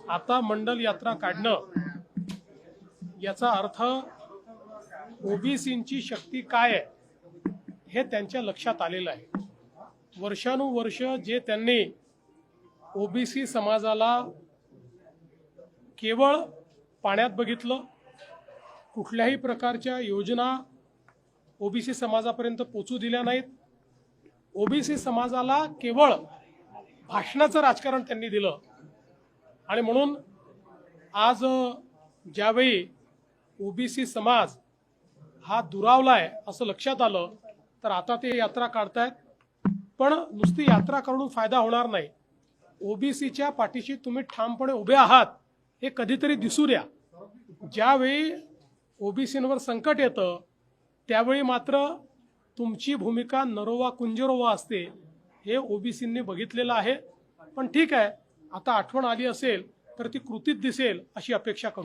आता मंडल यात्रा काढणं याचा अर्थ ओबीसींची शक्ती काय आहे हे त्यांच्या लक्षात आलेलं आहे। वर्षानुवर्ष जे त्यांनी ओबीसी समाजाला केवळ पाण्यात बघितलं, कुठल्याही प्रकारच्या योजना ओबीसी समाजापर्यंत पोहोचू दिल्या नाहीत, ओबीसी समाजाला केवळ भाषणाचं राजकारण त्यांनी दिलं। आणि म्हणून आज ज्यावेळी ओबीसी समाज हा दुरावलाय असं लक्षात आलं तर आता ते यात्रा काढतायत। पण नुसती यात्रा करून फायदा होणार नाही। ओबीसीच्या पाठीशी तुम्ही ठामपणे उभे आहात हे कधीतरी दिसू द्या। ज्यावेळी ओबीसींवर संकट येतं त्यावेळी मात्र तुमची भूमिका नरोवा कुंजरोवा असते, हे ओबीसींनी बघितलेलं आहे। पण ठीक आहे, आता आठवण आली असेल तर ती कृतीत दिसेल अशी अपेक्षा करू।